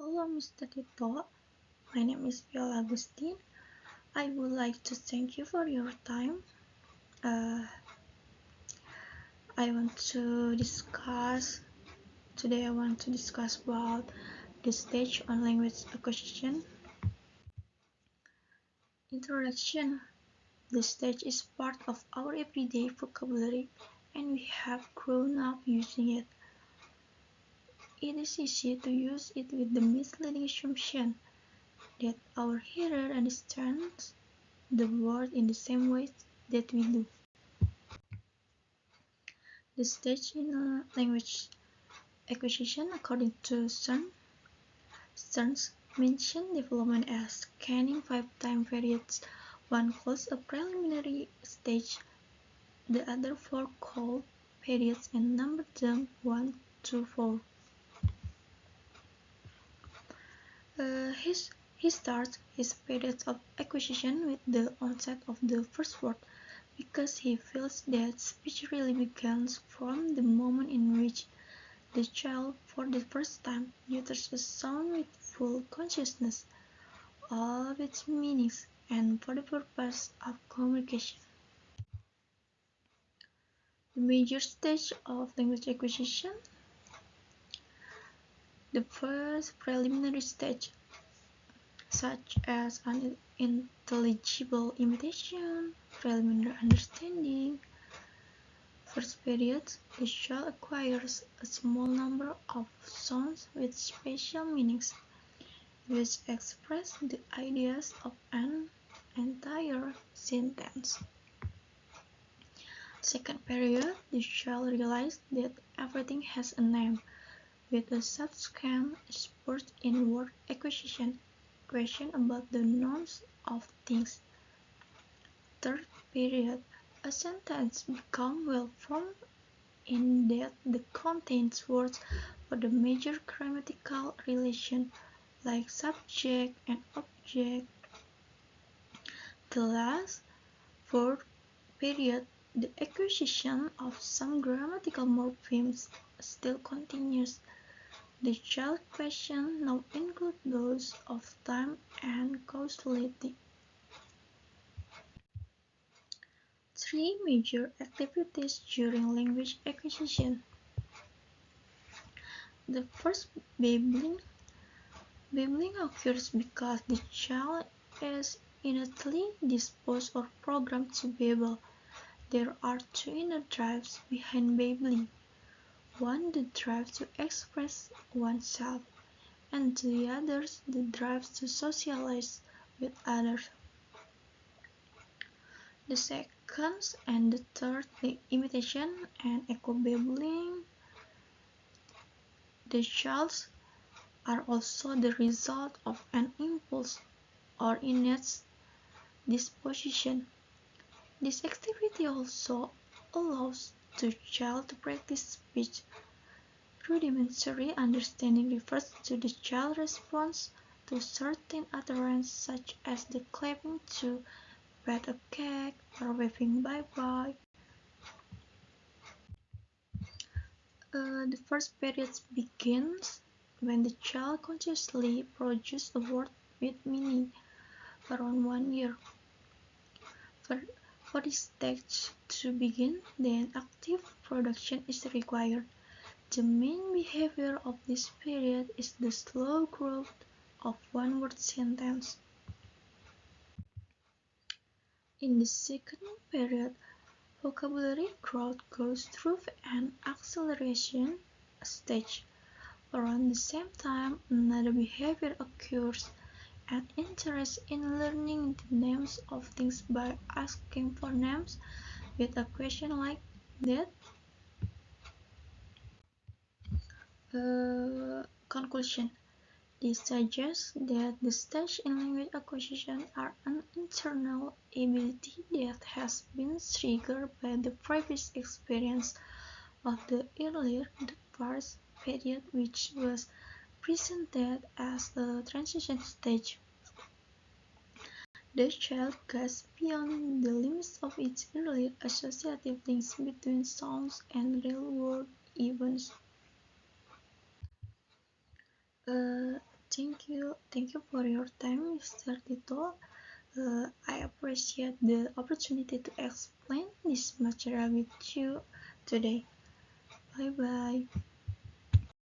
Hello, Mr. Tito. My name is Viola Agustin. I would like to thank you for your time. Uh, I want to discuss today. I want to discuss about the stage on language acquisition. Introduction. The stage is part of our everyday vocabulary, and we have grown up using it. It is easy to use it with the misleading assumption that our hearer understands the word in the same way that we do. The stage in language acquisition, according to Stern mentioned development as scanning 5 time periods. One calls a preliminary stage, the other 4 called periods, and numbered them 1 to 4. He starts his period of acquisition with the onset of the first word, because he feels that speech really begins from the moment in which the child, for the first time, utters a sound with full consciousness of its meanings and for the purpose of communication. The major stage of language acquisition. The first preliminary stage, such as unintelligible imitation, preliminary understanding. First period, the child acquires a small number of sounds with special meanings, which express the ideas of an entire sentence. Second period, the child realizes that everything has a name, with a subsequent spurt in word acquisition, question about the nouns of things. Third period, a sentence becomes well formed in that the contains words for the major grammatical relation, like subject and object. The last, fourth period, the acquisition of some grammatical morphemes still continues. The child questions now include those of time and causality. 3 major activities during language acquisition. The first, babbling. Babbling occurs because the child is innately disposed or programmed to babble. There are 2 inner drives behind babbling. One, the drive to express oneself, and the other, the drive to socialize with others. The second and the third, the imitation and echo babbling. The childs are also the result of an impulse or innate disposition. This activity also allows the child to practice speech. Rudimentary understanding refers to the child's response to certain utterances, such as the clapping to pat a cake or waving bye-bye. The first period begins when the child consciously produces a word with meaning, around 1 year. For this stage to begin, then active production is required. The main behavior of this period is the slow growth of one-word sentence. In the second period, vocabulary growth goes through an acceleration stage. Around the same time, another behavior occurs, an interest in learning the names of things by asking for names with a question like that. Conclusion. This suggests that the stage in language acquisition are an internal ability that has been triggered by the previous experience of the earlier, the first period, which was presented as a transition stage. The child goes beyond the limits of its earlier associative links between sounds and real-world events. Thank you for your time, Mr. Tito. I appreciate the opportunity to explain this material with you today. Bye bye.